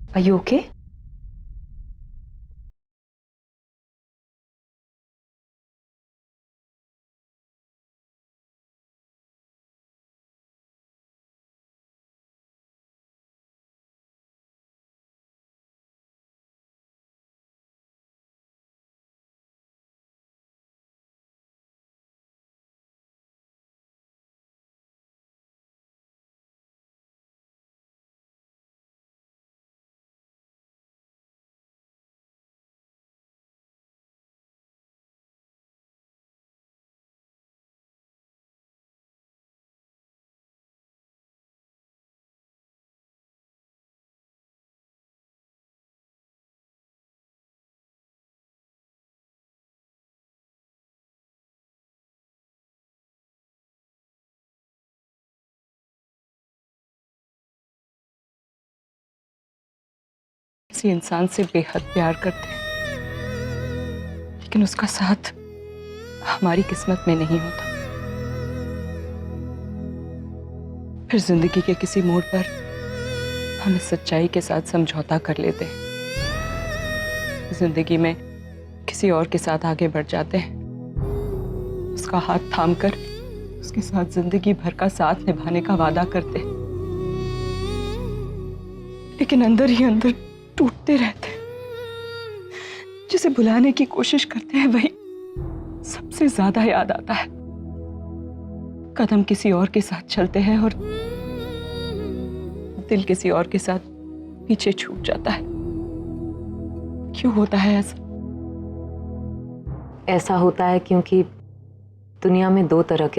Are you okay? किसी इंसान से बेहद प्यार करते हैं, लेकिन उसका साथ हमारी किस्मत में नहीं होता। फिर जिंदगी के किसी मोड़ पर हम इस सच्चाई के साथ समझौता कर लेते हैं, जिंदगी में किसी और के साथ आगे बढ़ जाते हैं, उसका हाथ थामकर उसके साथ जिंदगी भर का साथ निभाने का वादा करते हैं, लेकिन अंदर ही अंदर टूटते रहते हैं। जिसे भुलाने की कोशिश करते हैं वही सबसे ज्यादा याद आता है। कदम किसी और के साथ चलते हैं और दिल किसी और के साथ पीछे छूट जाता है। क्यों होता है ऐसा? ऐसा होता है क्योंकि दुनिया में दो तरह के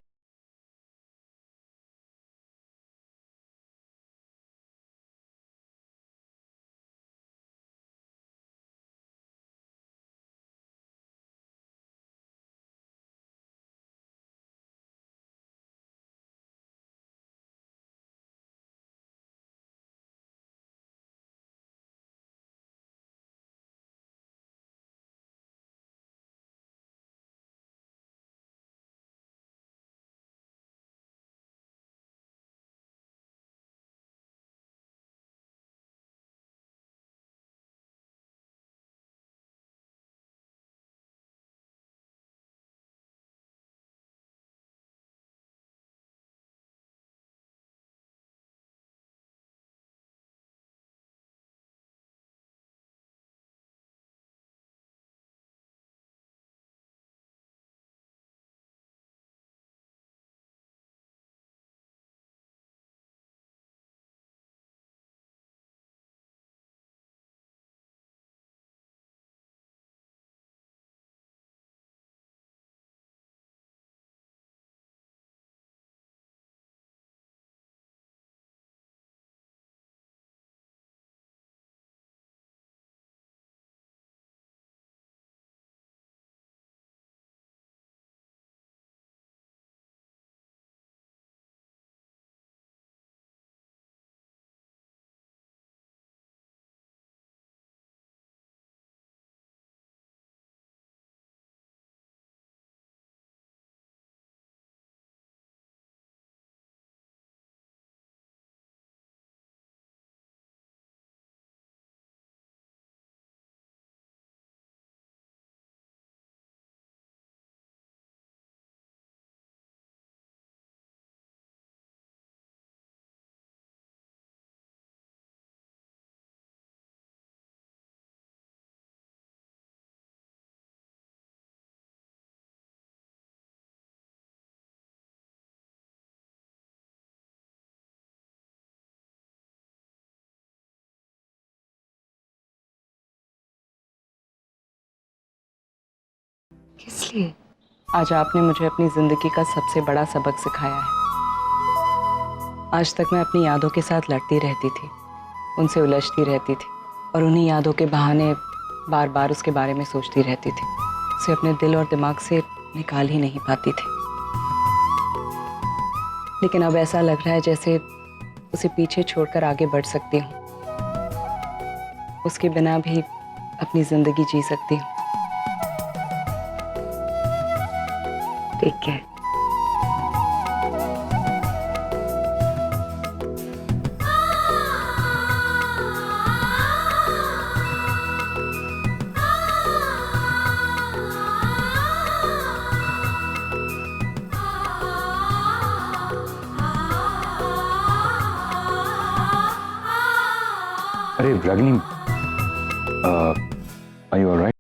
किस लिए? आज आपने मुझे अपनी जिंदगी का सबसे बड़ा सबक सिखाया है। आज तक मैं अपनी यादों के साथ लड़ती रहती थी, उनसे उलझती रहती थी और उन्हीं यादों के बहाने बार बार उसके बारे में सोचती रहती थी। उसे अपने दिल और दिमाग से निकाल ही नहीं पाती थी। लेकिन अब ऐसा लग रहा है जैसे उसे पीछे छोड़कर आगे बढ़ सकती हूँ। उसके बिना भी अपनी जिंदगी जी सकती हूँ। ठीक है। Ragini, are you all right?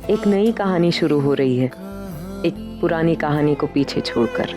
एक नई कहानी शुरू हो रही है, एक पुरानी कहानी को पीछे छोड़कर।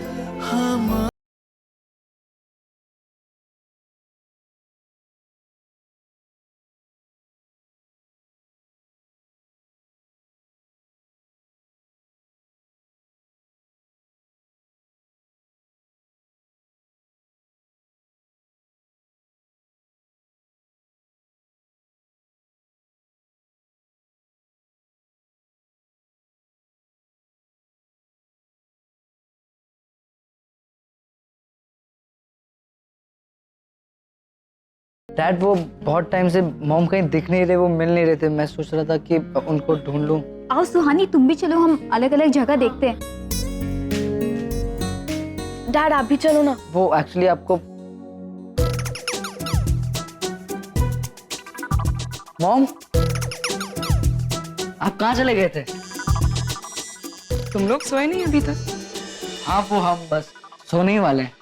डैड वो बहुत टाइम से मॉम कहीं दिख नहीं रहे, वो मिल नहीं रहे थे। मैं सोच रहा था कि उनको ढूंढ लूं। आओ सुहानी, तुम भी चलो, हम अलग अलग जगह देखते हैं। डैड आप भी चलो ना। वो एक्चुअली आपको मॉम, आप कहाँ चले गए थे? तुम लोग सोए नहीं अभी तक? हाँ वो हम बस सोने ही वाले हैं।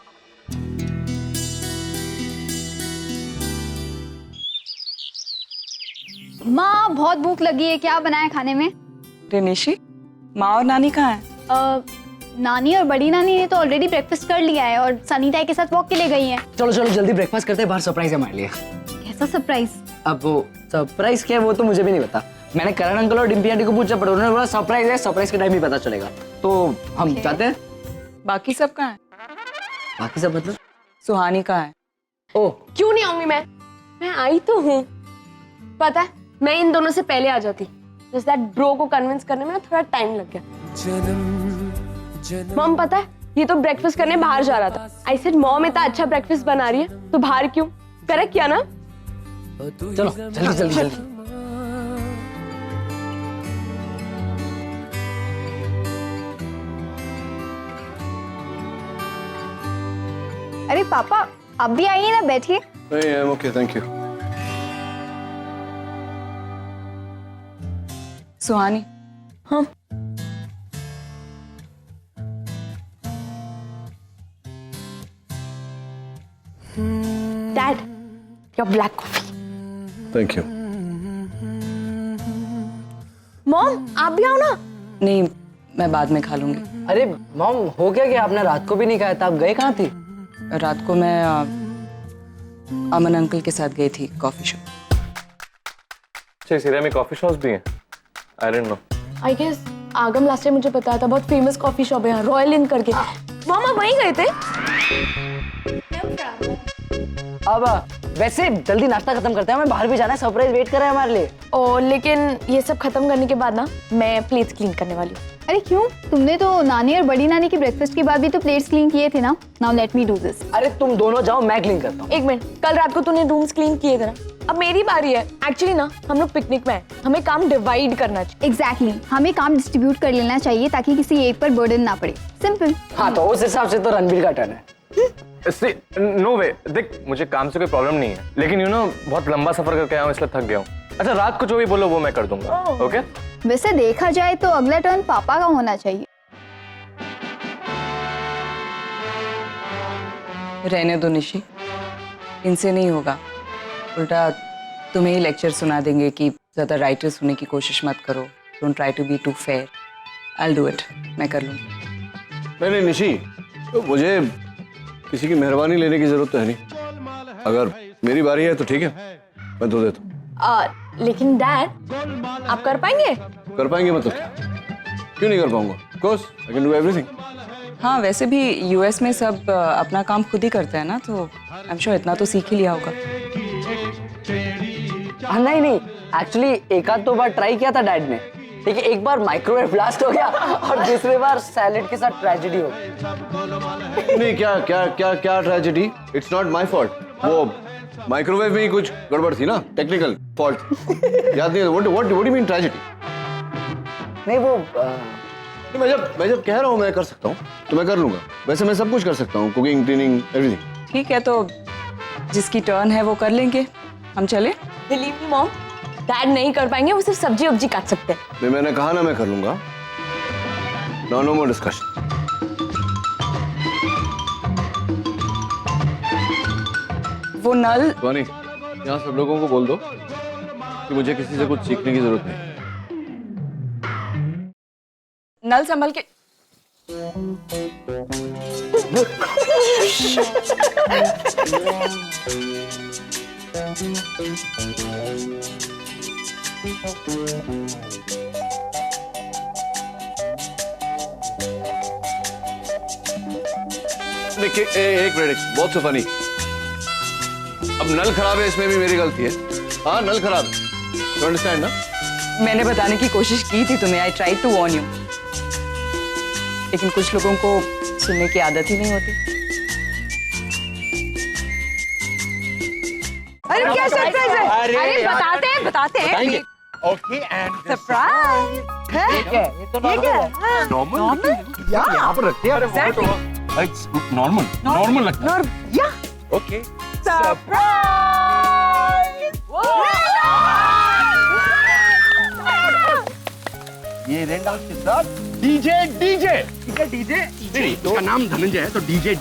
माँ बहुत भूख लगी है, क्या बनाया खाने में? अरे निशी, माँ और नानी कहाँ है? नानी और बड़ी नानी ने तो ऑलरेडी ब्रेकफास्ट कर लिया है और सनी ताई के साथ वॉक के लिए गई हैं। चलो चलो जल्दी ब्रेकफास्ट करते हैं, बाहर सरप्राइज है हमारे लिए। कैसा सरप्राइज? अब वो सरप्राइज क्या है वो तो मुझे भी नहीं पता। मैंने करण अंकल और डिम्पी आंटी को पूछा, पर उन्होंने बोला सरप्राइज है, सरप्राइज के टाइम ही पता चलेगा। तो हम जाते हैं। बाकी सब कहाँ है? बाकी सब मतलब? सुहानी कहाँ है? ओह क्यों नहीं आऊंगी मैं आई तो हूँ। पता है मैं इन दोनों से पहले आ जाती, जस्ट दैट ब्रो को कन्विंस करने में ना थोड़ा टाइम लग गया। मॉम पता है ये तो ब्रेकफास्ट करने बाहर जा रहा था। आई सेड मॉम इतना अच्छा ब्रेकफास्ट बना रही है तो बाहर क्यों? करेक्ट किया ना? चलो जल्दी जल्दी जल्दी। अरे पापा आप भी आइए ना, बैठिए। Hey, I'm okay, thank you. सुहानी, हाँ dad your black coffee. Thank you. Mom आप भी आओ ना। नहीं मैं बाद में खा लूंगी। अरे मॉम हो क्या गया? आपने रात को भी नहीं खाया था, आप गए कहाँ थी? रात को मैं अमन अंकल के साथ गई थी कॉफी शॉप। अच्छा इस एरिया में कॉफी शॉप्स भी हैं? I don't know. I guess Agam last time मुझे बताया था, बहुत फेमस कॉफी शॉप है यहाँ, रॉयल इन करके। मॉम आप वहीं गए थे? अब वैसे जल्दी नाश्ता खत्म करते हैं, हमें बाहर भी जाना है, सरप्राइज वेट कर रहा है हमारे लिए। और लेकिन ये सब खत्म करने के बाद ना मैं प्लेट्स क्लीन करने वाली हूँ। अरे क्यों? तुमने तो नानी और बड़ी नानी के ब्रेकफास्ट के बाद भी तो प्लेट्स क्लीन किए थे ना। Now let me do this. अरे तुम दोनों जाओ, मैं क्लीन करता हूँ। एक मिनट, कल रात को तूने रूम्स क्लीन किए थे ना, अब मेरी बारी है। एक्चुअली ना हम लोग पिकनिक में हैं, हमें काम डिवाइड करना चाहिए। एग्जैक्टली, हमें काम डिस्ट्रीब्यूट कर लेना चाहिए ताकि किसी एक पर बर्डन ना पड़े। सिंपल। हाँ तो उस हिसाब से तो रणबीर का टर्न है। नो वे, देख मुझे काम से कोई प्रॉब्लम नहीं है, लेकिन यू नो बहुत लंबा सफर करके आया हूँ इसलिए थक गया हूँ। अच्छा रात को जो भी बोलो वो मैं कर दूंगा। ओके? वैसे देखा जाए तो अगला टर्न पापा का होना चाहिए। रहने दो निशी, इनसे नहीं होगा। उल्टा तुम्हें ही लेक्चर सुना देंगे कि ज़्यादा राइटर्स होने की कोशिश मत करो। Don't try to be too fair. I will do it, मैं कर लूँगी। नहीं निशी, तो मुझे किसी की मेहरबानी लेने की जरूरत तो है नहीं। अगर मेरी बारी है तो ठीक है, मैं धो देता हूँ। लेकिन डैड, आप कर पाएंगे? कर पाएंगे मतलब क्या? क्यों नहीं कर पाऊंगा? Of course, I can do everything. हाँ, वैसे भी यूएस में सब अपना काम खुद ही करते हैं ना, तो आई एम श्योर इतना तो सीख ही लिया होगा। हाँ नहीं, एक्चुअली एक आध दो बार ट्राई किया था डैड ने, लेकिन एक बार माइक्रोवेव ब्लास्ट हो गया और दूसरी बार सैलेड के साथ ट्रेजेडी हो गई। नहीं, क्या क्या क्या क्या tragedy? It's not my fault. वो माइक्रोवेव में ही कुछ गड़बड़ थी ना, टेक्निकल फॉल्ट। याद नहीं है? What do you mean tragedy? नहीं वो मैं जब कह रहा हूँ मैं कर सकता हूँ तो मैं कर लूंगा। वैसे मैं सब कुछ कर सकता हूँ, कुकिंग, क्लीनिंग, एवरीथिंग। ठीक है, तो जिसकी टर्न है वो कर लेंगे। हम चले? बिलीव मी मॉम, डैड नहीं कर पाएंगे, वो सिर्फ सब्जी वब्जी काट सकते हैं। मैंने कहा ना मैं कर लूंगा। No more discussion. वो नल। वानी, यहाँ सब लोगों को बोल दो कि मुझे किसी से कुछ सीखने की जरूरत नहीं। नल संभल के। देखिए, एक मिनट, बहुत so funny। अब नल खराब है, इसमें भी मेरी गलती है। हाँ, नल खराब है, you understand ना? मैंने बताने की कोशिश की थी तुम्हें, I try to warn you, लेकिन कुछ लोगों को सुनने की आदत ही नहीं होती। अरे क्या सरप्राइज है? अरे बताते हैं। ओके एंड सरप्राइज है? ये तो नॉर्मल यहाँ पर रखते हैं। नॉर्मल लगता है। ओके ये रेंडाल्फ के साथ डीजे इसका नाम धनंजय है तो DJ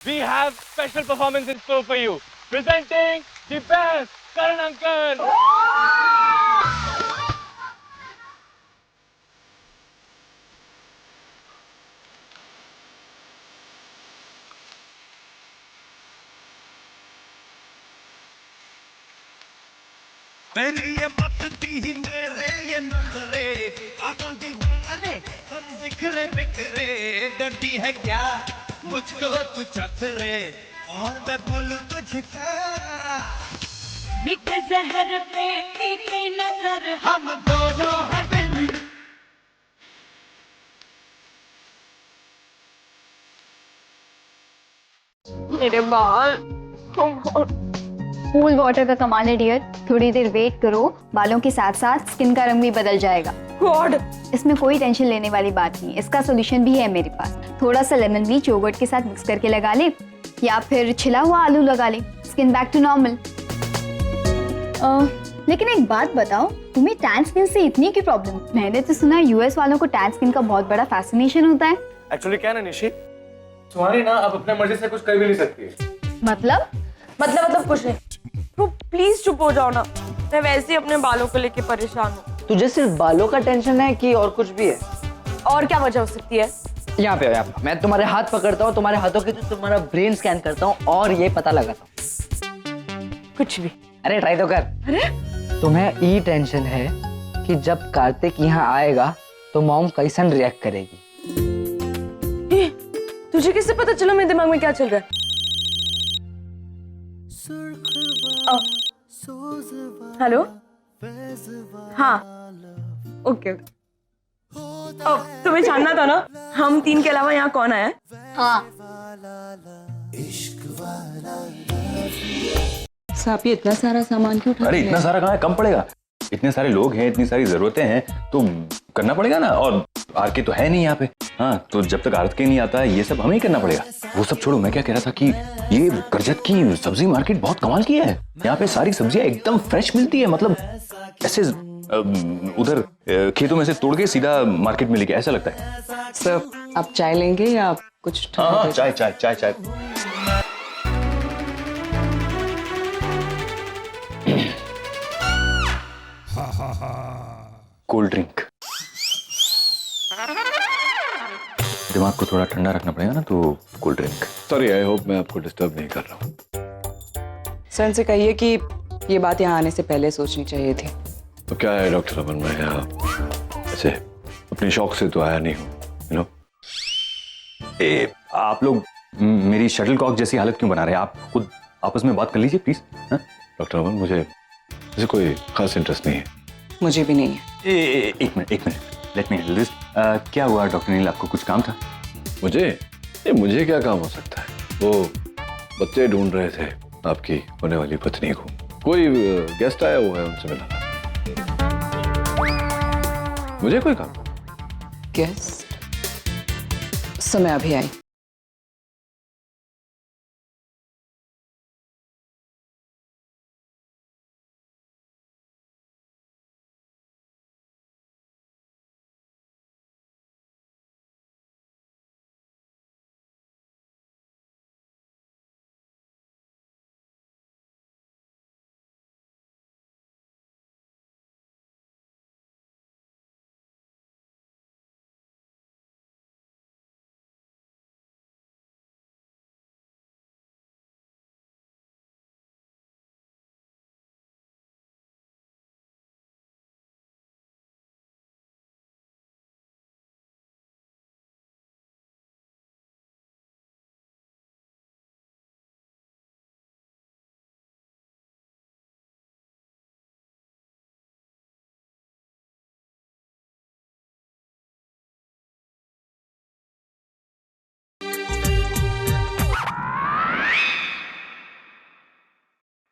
We have special performance in store for you. Presenting the best, Karan Uncle. मेरी ये मत दी मेरे ये नजरे आंखों की अरे हम बिखरे बिखरे डरती है क्या मुझको तू चतरे और मैं बोलूं तुझसे मीठे जहर पे तीखी नजर हम दोनों हैं बिन मेरे बाल। कूल वाटर का कमाल है डियर, थोड़ी देर वेट करो, बालों के साथ साथ स्किन का रंग भी बदल जाएगा। गॉड, इसमें कोई टेंशन लेने वाली बात नहीं, इसका सोल्यूशन भी है मेरे पास। थोड़ा सा लेमन ब्लीच योगर्ट के साथ मिक्स करके लगा ले, या फिर छिला हुआ आलू लगा ले, स्किन बैक टू नॉर्मल। लेकिन एक बात बताओ, तुम्हें टैन स्किन से इतनी की प्रॉब्लम? मैंने तो सुना यूएस वालों को टैन स्किन का बहुत बड़ा फैसिनेशन होता है। एक्चुअली क्या है ना निशी, तुम्हारी ना अब अपने मर्जी से कुछ कर भी नहीं सकती है। मतलब कुछ नहीं। ब्रो प्लीज चुप हो जाओ ना, मैं वैसे ही अपने बालों को लेके परेशान हूँ। तुझे सिर्फ बालों का टेंशन है कि और कुछ भी है? और क्या वजह हो सकती है? यहाँ पे मैं तुम्हारे हाथ पकड़ता हूँ, तुम्हारे हाथों के तो तुम्हारा ब्रेन स्कैन करता हूँ और ये पता लगाता हूँ। कुछ भी। अरे ट्राई तो कर। अरे तुम्हें ये टेंशन है कि जब कार्तिक यहाँ आएगा तो मॉम कैसन रिएक्ट करेगी। तुझे किससे पता चला मेरे दिमाग में क्या चल रहा है? हेलो, हाँ, ओके। तुम्हें जानना था ना हम तीन के अलावा यहाँ कौन आया है? हाँ, आप ये इतना सारा सामान क्यों उठा अरे रहे हैं? इतना सारा कहाँ है, कम पड़ेगा। इतने सारे लोग हैं, इतनी सारी जरूरतें हैं, तो करना पड़ेगा ना। और आरके तो है नहीं यहाँ पे। हाँ, तो जब तक आरके नहीं आता है ये सब हमें ही करना पड़ेगा। वो सब छोड़ो, मैं क्या कह रहा था कि ये करजत की सब्जी मार्केट बहुत कमाल की है। यहाँ पे सारी सब्जियां एकदम फ्रेश मिलती है, मतलब ऐसे उधर खेतों में से तोड़ के सीधा मार्केट में लेके, ऐसा लगता है। सर, आप चाय लेंगे या कुछ? हाँ, चाय चाय चाय चाय। Cold drink. दिमाग को थोड़ा ठंडा रखना पड़ेगा ना, तो cold drink. Sorry, I hope मैं आपको डिस्टर्ब नहीं कर रहा हूँ। सर से कहिए कि ये बात यहाँ आने से पहले सोचनी चाहिए थी। तो क्या है डॉक्टर अमन, मैं यहाँ ऐसे अपने शौक से तो आया नहीं हूँ, यू नो। आप लोग मेरी शटलकॉक जैसी हालत क्यों बना रहे हैं? आप खुद आपस में बात कर लीजिए प्लीज। डॉक्टर अमन, मुझे ऐसे कोई खास इंटरेस्ट नहीं है। मुझे भी नहीं है। एक minute, let me handle this. क्या हुआ डॉक्टर नील, आपको कुछ काम था? मुझे क्या काम हो सकता है? वो बच्चे ढूंढ रहे थे आपकी होने वाली पत्नी को। कोई गेस्ट आया हुआ है, उनसे मिलाना। मुझे कोई काम? गेस्ट? समय अभी आई।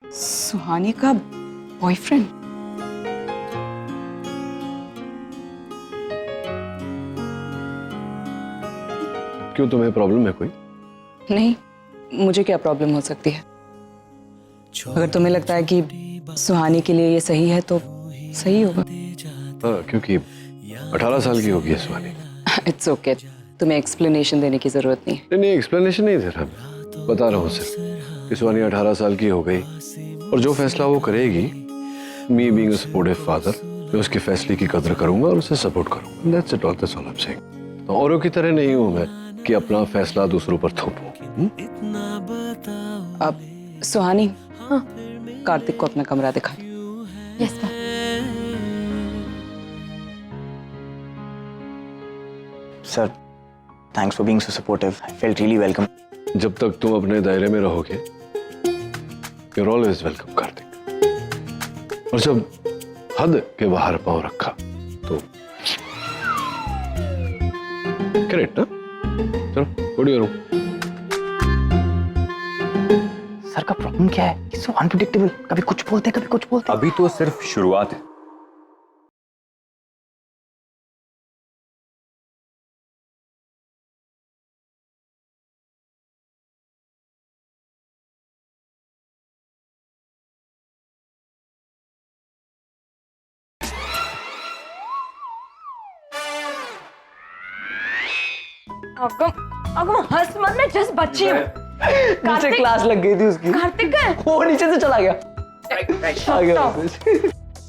सुहानी का बॉयफ्रेंड? क्यों, तुम्हें प्रॉब्लम है कोई? नहीं, मुझे क्या प्रॉब्लम हो सकती है? अगर तुम्हें लगता है कि सुहानी के लिए ये सही है तो सही होगा। हाँ, क्योंकि 18 साल की होगी सुहानी। इट्स ओके, तुम्हें एक्सप्लेनेशन देने की जरूरत नहीं है। नहीं, एक्सप्लेनेशन नहीं दे रहा मैं, बता रहा हूँ सिर्फ कि सुहानी 18 साल की हो गई और जो फैसला वो करेगी, me being a supportive father, मैं उसके फैसले की कदर करूंगा और उसे सपोर्ट करूंगा। That's it all, that's all I am saying. तो औरों की तरह नहीं हूं मैं कि अपना फैसला दूसरों पर थोपूं। अब सुहानी, हाँ, कार्तिक को अपना कमरा दिखा। Yes ma'am. Sir, thanks for being so supportive. I felt really welcome. जब तक तुम अपने दायरे में रहोगे, you're always welcome, कार्तिक। और जब हद के बाहर पांव रखा तो करेक्ट ना? चलो, go to your room. का प्रॉब्लम क्या है? सो अनप्रेडिक्टेबल, कभी कुछ बोलते कभी कुछ बोलते। अभी तो सिर्फ शुरुआत है। अगम हंस मत, मैं जस्ट बच्ची हूँ। नीचे क्लास लग गई थी उसकी। कार्तिक का वो नीचे से चला गया। आ गया Stop. वापस।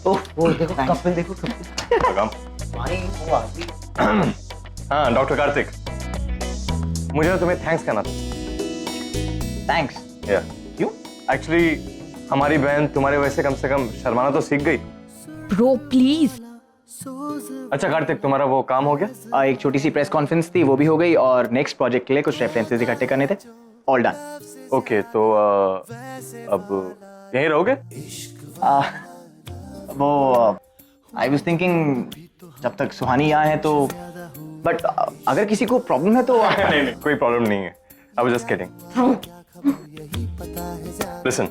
ओह देखो कपिल, देखो हाँ डॉक्टर कार्तिक, मुझे ना तुम्हें थैंक्स कहना था। थैंक्स। क्यों? एक्चुअली हमारी बहन तुम्हारे वजह से कम शर्माना तो सीख गई। Bro please. अच्छा कार्तिक, तुम्हारा वो काम हो गया? एक छोटी सी प्रेस कॉन्फ्रेंस थी, वो भी हो गई, और नेक्स्ट प्रोजेक्ट के लिए कुछ रेफरेंसेस इकट्ठे करने थे। All done. ओके, तो अब यहीं रहोगे? वो आई वाज थिंकिंग जब तक सुहानी यहाँ है तो, बट अगर किसी को प्रॉब्लम है तो नहीं, कोई प्रॉब्लम नहीं है। I was just kidding. Listen,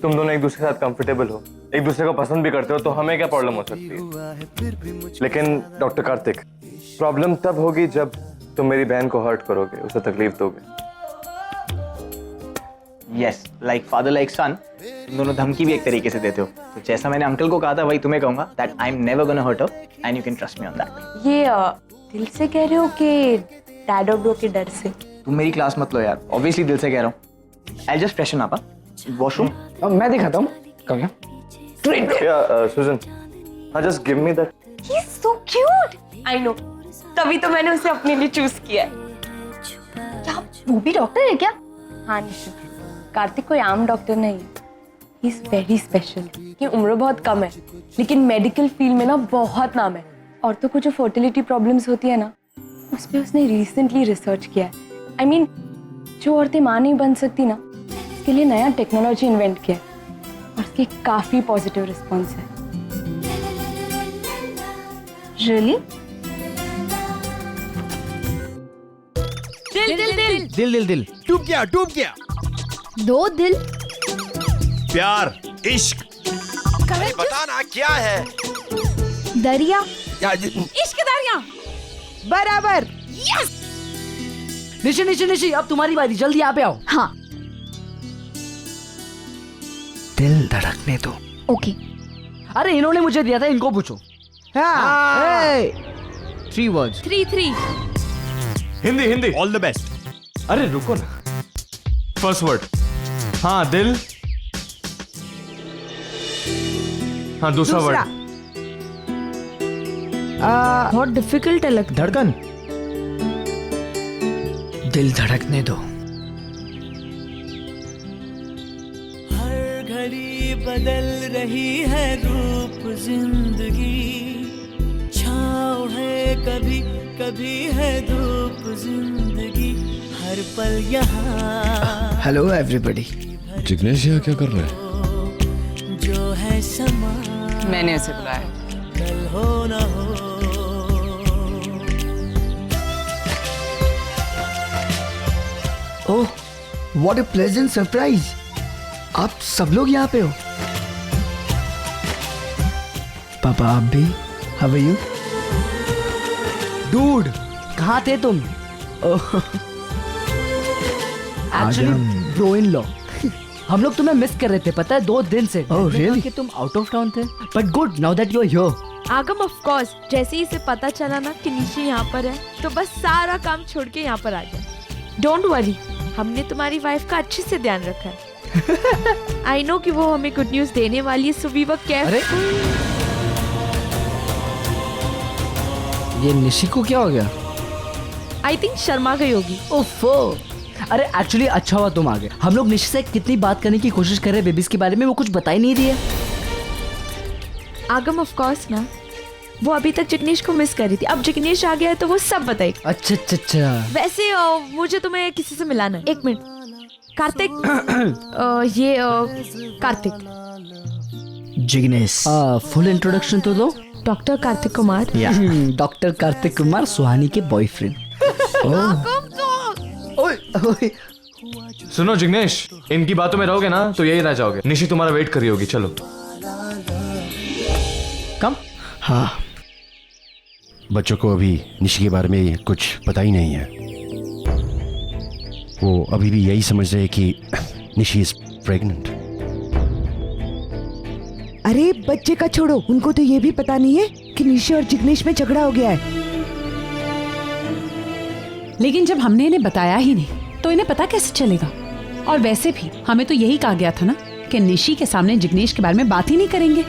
तुम दोनों एक दूसरे के साथ कंफर्टेबल हो, एक दूसरे को पसंद भी करते हो, तो हमें क्या प्रॉब्लम हो सकती है? लेकिन डॉक्टर कार्तिक, प्रॉब्लम तब होगी जब तुम मेरी बहन को हर्ट करोगे, उसे तकलीफ दोगे। यस, लाइक फादर लाइक सन। तुम दोनों धमकी भी एक तरीके से देते हो, तो जैसा मैंने अंकल को कहा था वही तुम्हें कहूंगा, that I am never gonna hurt her and you can trust me on that. ये दिल से कह रहे हो कि डैड और ब्रो के डर से? तुम मेरी क्लास मत लो यार, ऑब्वियसली दिल से कह रहा हूँ। I just freshen up. Washroom मैं दिखाता हूँ। कब सुजन, हाँ just give me that. He is so cute. I know, तभी तो मैंने उसे अपने लिए चूज किया है। क्या वो भी डॉक्टर है क्या? हाँ निशु, कार्तिक कोई आम डॉक्टर नहीं है। He is very special. की उम्र बहुत कम है, लेकिन मेडिकल फील्ड में ना बहुत नाम है। औरतों को जो फर्टिलिटी प्रॉब्लम्स होती है ना, उस पर उसने रिसेंटली रिसर्च किया है। आई मीन, जो औरतें माँ नहीं बन सकती ना, उसके लिए नया टेक्नोलॉजी इन्वेंट किया है, और उसके काफी पॉजिटिव रिस्पॉन्स है। रियली? दिल दिल दिल दिल दिल दिल डूब गया। 2 दिल। प्यार, इश्क, बताना क्या है? दरिया। इश्क दरिया। बराबर। यस। निशी अब तुम्हारी बारी, जल्दी यहाँ पे आओ। हाँ। दिल धड़कने दो। ओके। अरे इन्होंने मुझे दिया था, इनको पूछो। हाँ। 3 words। 3 Hindi. All the best. अरे रुको ना, फर्स्ट वर्ड। हाँ दिल। हाँ दूसरा वर्ड। बहुत डिफिकल्ट है लगता। धड़कन। दिल धड़कने दो। हर घड़ी बदल रही है रूप जिंदगी, छाँव है कभी कभी है धूप जिंदगी, हर पल यहाँ। Hello everybody. जिग्नेश यहाँ क्या कर रहा है? जो है समा मैंने उसे बुलाया। कल हो ना हो। ओह, व्हाट अ प्लेजेंट सरप्राइज। आप सब लोग यहाँ पे हो। पापा आप भी? How are you? डूड, कहाँ थे तुम? एक्चुअली ब्रो इन लॉ, हम लोग तुम्हें मिस कर रहे थे, पता है, 2 दिन से। Oh really? कि तुम आउट ऑफ टाउन थे, but good now that you are here. Agam of course, जैसे ही इसे पता चला ना कि निशी यहाँ पर है, तो बस सारा काम छोड़ के यहाँ पर आ गया। डोंट वरी, हमने तुम्हारी वाइफ का अच्छे से ध्यान रखा है। आई नो कि वो हमें गुड न्यूज देने वाली है, सो वी वर केयरफुल। ये निशी को क्या हो गया? आई थिंक शर्मा गई होगी। ओफो, अरे एक्चुअली अच्छा हुआ तुम आ गए। हम लोग निशी से कितनी बात करने की कोशिश कर रहे हैं बेबीज के बारे में, वो कुछ बता ही नहीं रही है। आगम ऑफ कोर्स ना, वो अभी तक जिग्नेश को मिस कर रही थी, अब जिग्नेश आ गया है तो वो सब बताएगी। अच्छा अच्छा अच्छा। वैसे मुझे तुम्हें किसी से मिलाना है। 1 मिनट। कार्तिक। ये कार्तिक। जिग्नेश। फुल इंट्रोडक्शन तो दो। डॉक्टर कार्तिक कुमार। डॉक्टर कार्तिक कुमार, सुहानी के बॉयफ्रेंड। सुनो जिग्नेश, इनकी बातों में रहोगे ना तो यही रह जाओगे। निशी तुम्हारा वेट कर रही होगी, चलो। कम। हाँ, बच्चों को अभी निशी के बारे में कुछ पता ही नहीं है। वो अभी भी यही समझ रहे हैं कि निशी इज प्रेग्नेंट। अरे बच्चे का छोड़ो, उनको तो ये भी पता नहीं है कि निशी और जिग्नेश में झगड़ा हो गया है। लेकिन जब हमने इन्हें बताया ही नहीं तो इन्हें पता कैसे चलेगा? और वैसे भी हमें तो यही कहा गया था ना कि निशी के सामने जिग्नेश के बारे में बात ही नहीं करेंगे।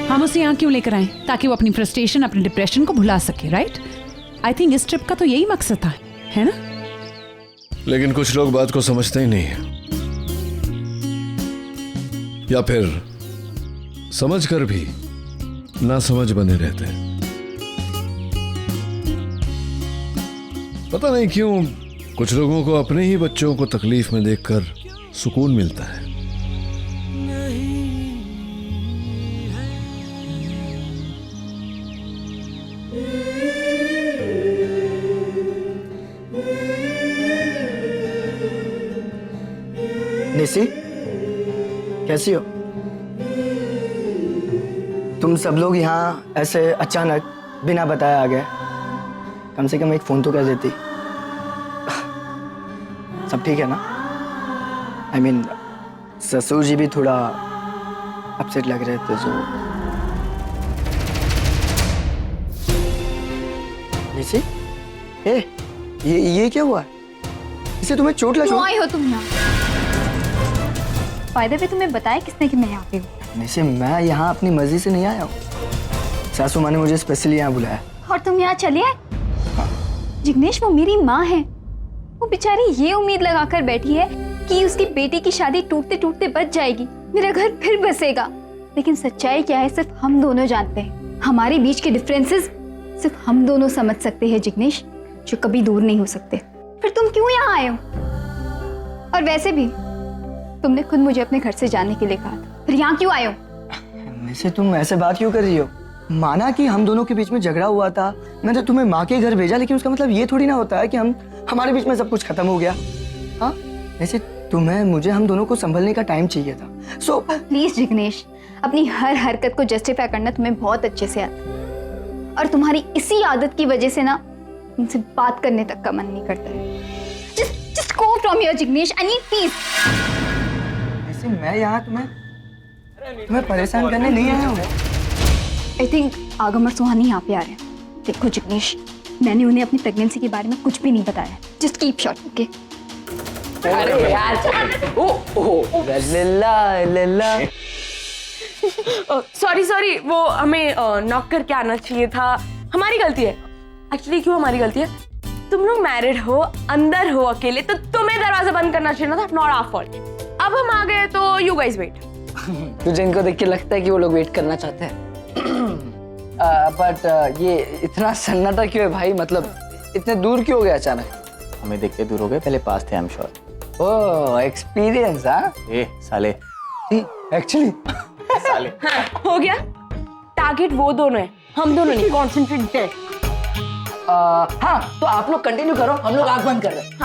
हम उसे यहाँ क्यों लेकर आए? ताकि वो अपनी फ्रस्ट्रेशन, अपने डिप्रेशन को भुला सके, राइट? आई थिंक इस ट्रिप का तो यही मकसद था, है ना? लेकिन कुछ लोग बात को समझते ही नहीं है, या फिर समझकर भी ना समझ बने रहते हैं। पता नहीं क्यों कुछ लोगों को अपने ही बच्चों को तकलीफ में देखकर सुकून मिलता है। निशी, कैसी हो? तुम सब लोग यहाँ ऐसे अचानक बिना बताए आ गए। कम से कम एक फोन तो कर देती। सब ठीक है ना? I mean, ससुर जी भी थोड़ा अपसेट लग रहे थे जो। निशी, ये क्या हुआ? इसे तुम्हें चोट लगी? क्यों आए हो तुम यहाँ? फायदे पे तुम्हें बताया किसने कि मैं यहाँ पे हूँ? निशी, मैं यहाँ अपनी मर्जी से नहीं आया हूँ। सासू माँ ने मुझे स्पेशली यहाँ बुलाया। और तुम यहाँ चले आए? जिग्नेश, वो मेरी माँ है। वो बेचारी ये उम्मीद लगाकर बैठी है कि उसकी बेटी की शादी टूटते टूटते बच जाएगी, मेरा घर फिर बसेगा। लेकिन सच्चाई क्या है सिर्फ हम दोनों जानते हैं। हमारे बीच के डिफरेंसेस सिर्फ हम दोनों समझ सकते हैं जिग्नेश, जो कभी दूर नहीं हो सकते। फिर तुम क्यों यहाँ आए हो? और वैसे भी तुमने खुद मुझे अपने घर से जाने के लिए कहा था, फिर यहाँ क्यों आए हो? निशी, तुम ऐसे बात क्यों कर रही हो? माना कि हम दोनों के बीच में झगड़ा हुआ था, मैंने तुम्हें माँ के घर भेजा, लेकिन उसका मतलब ये थोड़ी ना होता है कि हमारे बीच में सब कुछ खत्म हो गया। हाँ, वैसे तुम्हें मुझे हम दोनों को संभलने का टाइम चाहिए था। सो प्लीज जिग्नेश, अपनी हर हरकत को जस्टिफाई करना तुम्हें बहुत अच्छे से आता है, और तुम्हारी इसी आदत की वजह से ना उनसे बात करने तक का मन नहीं करता है। Just go from here, Jignesh. I need peace. वैसे मैं यहाँ तुम्हें परेशान करने नहीं आया हूँ। I think आगम और सुहानी यहाँ पे आ रहे हैं। देखो जिग्नेश, मैंने उन्हें अपनी प्रेगनेंसी के बारे में कुछ भी नहीं बताया। Just keep short, okay? अरे यार, लल्ला। सॉरी, वो हमें नॉक करके आना चाहिए था। हमारी गलती है। एक्चुअली क्यों हमारी गलती है? तुम लोग मैरिड हो, अंदर हो अकेले, तो तुम्हें दरवाजा बंद करना चाहिए ना था। Not our fault. अब हम आ गए तो यू गाइस वेट। तुझे इनको देख के लगता है कि वो लोग वेट करना चाहते हैं। बट ये इतना सन्नाटा क्यों है भाई? मतलब इतने दूर क्यों हो गए अचानक? हमें देख के दूर हो गए, पहले पास थे। I am sure. Oh, experience. हाँ साले, एक्चुअली साले। हाँ, हो गया। टारगेट वो दोनों है, हम दोनों नहीं। कॉन्सेंट्रेट। हाँ, तो आप लोग कंटिन्यू करो, हम लोग आंख बंद कर रहे हैं।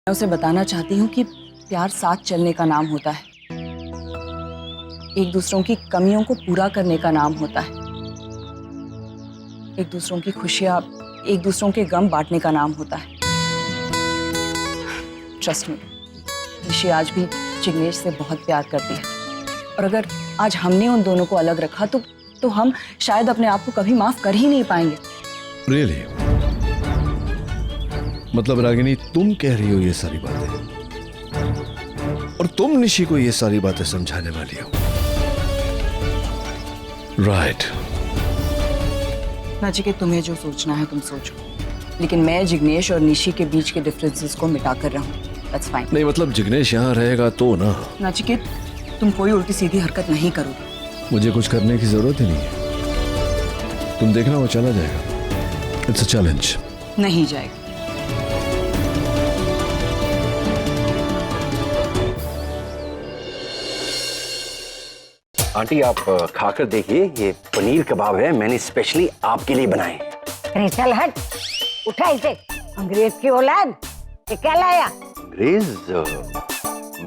मैं उसे बताना चाहती हूँ कि प्यार साथ चलने का नाम होता है, एक दूसरों की कमियों को पूरा करने का नाम होता है, एक दूसरों की खुशियाँ, एक दूसरों के गम बांटने का नाम होता है। ट्रस्ट मी, निशी आज भी जिग्नेश से बहुत प्यार करती है, और अगर आज हमने उन दोनों को अलग रखा तो हम शायद अपने आप को कभी माफ कर ही नहीं पाएंगे। रियली? मतलब रागिनी, तुम कह रही हो ये सारी बातें और तुम निशी को ये सारी बातें समझाने वाली हो? राइट। नचिकेत, तुम्हें जो सोचना है तुम सोचो, लेकिन मैं जिग्नेश और निशी के बीच के डिफरेंसेस को मिटा कर रहूं। That's fine. नहीं मतलब जिग्नेश यहाँ रहेगा तो ना। नचिकेत, तुम कोई उल्टी सीधी हरकत नहीं करोगे। मुझे कुछ करने की जरूरत ही नहीं है, तुम देखना वो चला जाएगा। It's a challenge. नहीं जाएगा। आंटी आप खाकर देखिए, ये पनीर कबाब है, मैंने स्पेशली आपके लिए बनाए। अरे चल हट, उठा इसे, अंग्रेज की औलाद, ये क्या लाया? अंग्रेज?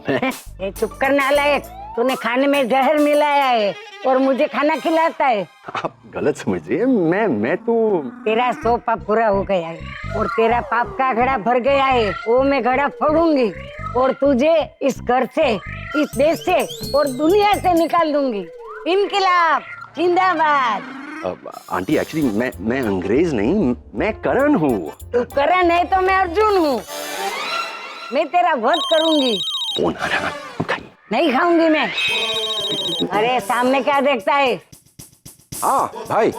मैं? ये चुप कर नालायक, तूने खाने में जहर मिलाया है और मुझे खाना खिलाता है। आप गलत समझ रही है, मैं तो। तेरा 100 पाप पूरा हो गया है और तेरा पाप का घड़ा भर गया है, वो मैं घड़ा फोड़ूंगी और तुझे इस घर से, इस देश से और दुनिया से निकाल दूंगी। इनकलाब जिंदाबाद। आंटी एक्चुअली मैं अंग्रेज नहीं, मैं करण हूँ। तू करण है तो मैं अर्जुन हूँ, मैं तेरा वध करूंगी। कौन आ रहा? नहीं खाऊंगी मैं। अरे सामने क्या देखता है? हाँ भाई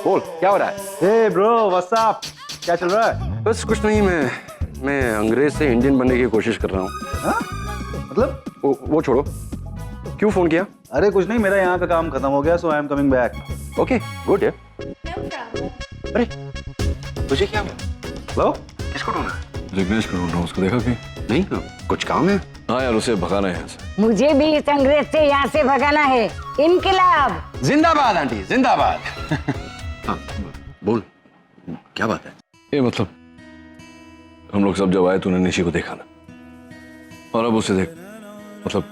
बोल, क्या हो रहा है? Hey bro, what's up? क्या चल रहा है? बस कुछ नहीं, मैं अंग्रेज से इंडियन बनने की कोशिश कर रहा हूँ। मतलब? वो छोड़ो, क्यों फोन किया? अरे कुछ नहीं, मेरा यहाँ का काम खत्म हो गया, so I am coming back. Okay good. अरे तुझे क्या हुआ? हेलो, किसको ढूंढा? जिग्नेश को ढूंढ रहा हूँ, उसको देखा कि नहीं? कुछ काम है? हाँ यार, उसे भगाना है यहाँ से। मुझे भी इस अंग्रेज से यहाँ से भगाना है। इनकलाब जिंदाबाद आंटी, जिंदाबाद। हाँ बोल, क्या बात है? ये मतलब हम लोग सब जब आए तूने निशी को देखा ना, और अब उसे देख। मतलब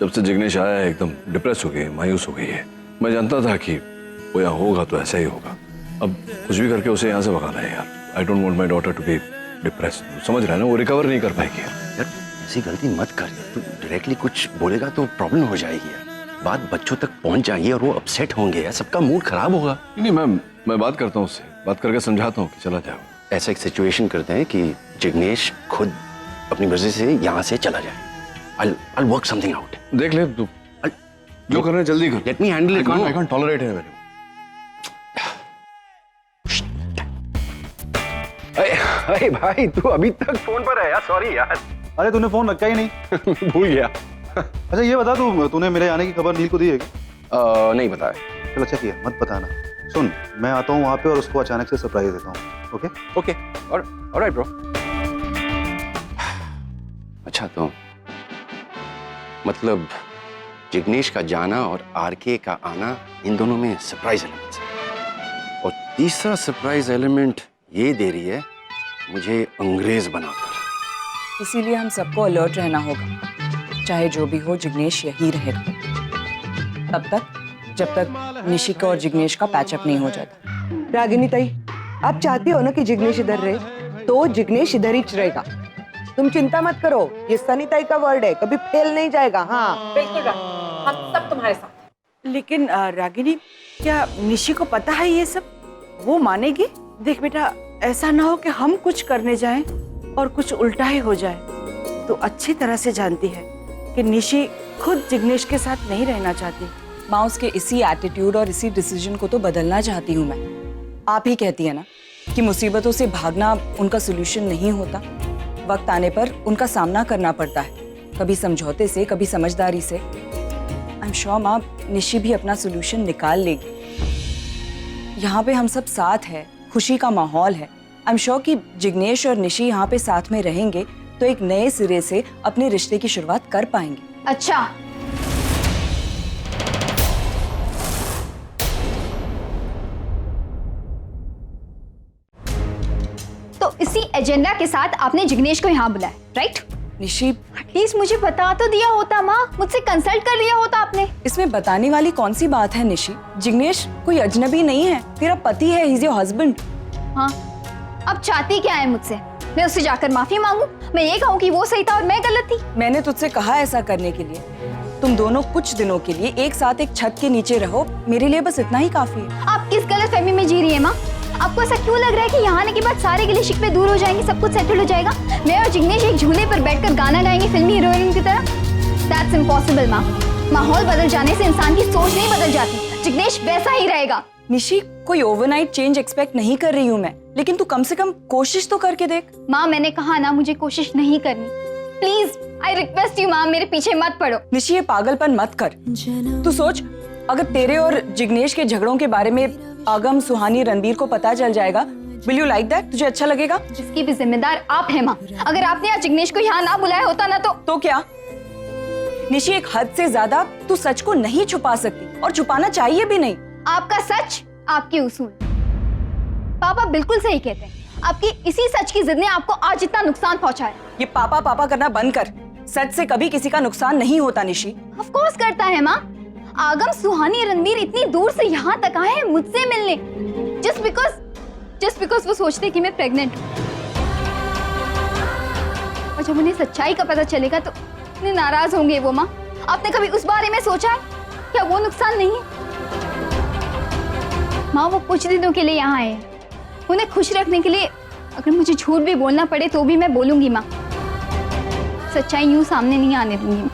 जब से जिग्नेश आया है एकदम डिप्रेस हो गई है, मायूस हो गई है। मैं जानता था कि वो यहाँ होगा तो ऐसा ही होगा। अब कुछ भी करके उसे यहाँ से भगाना है यार। I don't want my daughter to be depress. समझ रहा है ना, वो रिकवर नहीं कर पाएगी यार। ऐसी गलती मत कर, तू डायरेक्टली कुछ बोलेगा तो प्रॉब्लम हो जाएगी यार। बात बच्चों तक पहुंच जाएगी और वो अपसेट होंगे यार, सबका मूड खराब होगा। नहीं, मैं बात करता हूँ उससे, बात करके समझाता हूँ कि चला जाओ। ऐसा एक सिचुएशन करते हैं कि जिग्नेश खुद अपनी मर्जी से यहाँ से चला जाए। I'll work something out. देख ले तू, जो करना है जल्दी कर। Let me handle it. I can't tolerate it. अरे भाई, तू अभी तक फोन पर है यार, सॉरी यार। अरे तूने फोन रखा ही नहीं। भूल गया। अच्छा ये बता, तूने मेरे आने की खबर नील को दी है क्या? नहीं बताया। चल अच्छा किया, मत बताना। सुन, मैं आता हूँ वहाँ पे और उसको अचानक से सरप्राइज देता हूँ। Okay okay, alright bro. अच्छा तो मतलब जिग्नेश का जाना और आरके का आना, इन दोनों में सरप्राइज एलिमेंट्स है। और तीसरा सरप्राइज एलिमेंट ये दे रही है मुझे अंग्रेज बनाकर। इसीलिए हम सबको अलर्ट रहना होगा। चाहे जो भी हो, जिग्नेश यही रहेगा तब तक जब तक निशी का और जिग्नेश का पैचअप नहीं हो जाता। रागिनी ताई, आप चाहती हो ना कि जिग्नेश इधर रहे, तो जिग्नेश इधर ही रहेगा। तुम चिंता मत करो, ये सनी ताई का वर्ड है, कभी फेल नहीं जाएगा। हाँ बिल्कुल, हम सब तुम्हारे साथ। लेकिन रागिनी, क्या निशी को पता है ये सब? वो मानेगी? देख बेटा, ऐसा ना हो कि हम कुछ करने जाएं और कुछ उल्टा ही हो जाए। तो अच्छी तरह से जानती है कि निशी खुद जिग्नेश के साथ नहीं रहना चाहती। माँ, उसके इसी एटीट्यूड और इसी डिसीजन को तो बदलना चाहती हूँ मैं। आप ही कहती है ना कि मुसीबतों से भागना उनका सोल्यूशन नहीं होता, वक्त आने पर उनका सामना करना पड़ता है, कभी समझौते से, कभी समझदारी से। आई एम श्योर माँ, निशी भी अपना सोल्यूशन निकाल लेगी। यहाँ पे हम सब साथ हैं, खुशी का माहौल है। आई एम श्योर कि जिग्नेश और निशी यहाँ पे साथ में रहेंगे तो एक नए सिरे से अपने रिश्ते की शुरुआत कर पाएंगे। अच्छा, तो इसी एजेंडा के साथ आपने जिग्नेश को यहाँ बुलाया, राइट? निशी, एटलीस्ट मुझे बता तो दिया होता माँ, मुझसे कंसल्ट कर लिया होता आपने। इसमें बताने वाली कौन सी बात है निशी? जिग्नेश कोई अजनबी नहीं है, तेरा पति है, ही इज योर हस्बैंड। हाँ, अब चाहती क्या है मुझसे? मैं उससे जाकर माफी मांगू? मैं ये कहूँ कि वो सही था और मैं गलत थी? मैंने तुझसे कहा ऐसा करने के लिए। तुम दोनों कुछ दिनों के लिए एक साथ एक छत के नीचे रहो, मेरे लिए बस इतना ही काफी है। आप किस गलतफहमी में जी रही है माँ? आपको ऐसा क्यों लग रहा है कि यहाँ आने के बाद सारे गिले शिकवे दूर हो जाएंगे, सब कुछ सेटल हो जाएगा? मैं और जिग्नेश एक झूले पर बैठकर गाना गाएंगे फिल्मी हीरोइन की तरह? That's impossible माँ। माहौल बदल जाने से इंसान की सोच नहीं बदल जाती। जिग्नेश वैसा ही रहेगा। निशी, कोई ओवरनाइट चेंज एक्सपेक्ट नहीं कर रही हूँ मैं, लेकिन तू कम से कम कोशिश तो करके देख। माँ मैंने कहा ना, मुझे कोशिश नहीं करनी। प्लीज आई रिक्वेस्ट यू माँ, मेरे पीछे मत पड़ो। निशी, ये पागलपन मत कर। तू सोच, अगर तेरे और जिग्नेश के झगड़ों के बारे में आगम, सुहानी, रणबीर को पता चल जाएगा, विल यू लाइक दैट? तुझे अच्छा लगेगा? इसकी भी जिम्मेदार आप हैं माँ। अगर आपने आज जिग्नेश को यहाँ ना बुलाया होता ना तो क्या? निशी, एक हद से ज्यादा तू सच को नहीं छुपा सकती और छुपाना चाहिए भी नहीं। आपका सच, आपके उसूल। पापा बिल्कुल सही कहते हैं। आपकी इसी सच की जिद ने आपको आज इतना नुकसान पहुंचाया। ये पापा पापा करना बंद कर। सच से कभी किसी का नुकसान नहीं होता निशी। ऑफ कोर्स करता है माँ। आगम, सुहानी, रणबीर इतनी दूर से यहाँ तक आए हैं मुझसे मिलने, जस्ट बिकॉज वो सोचते कि मैं प्रेग्नेंट हूँ। और जब उन्हें सच्चाई का पता चलेगा तो इतने नाराज होंगे वो माँ। आपने कभी उस बारे में सोचा है? क्या वो नुकसान नहीं है? माँ वो कुछ दिनों के लिए यहाँ आए हैं, उन्हें खुश रखने के लिए अगर मुझे झूठ भी बोलना पड़े तो भी मैं बोलूंगी माँ। सच्चाई यूं सामने नहीं आने दूंगी।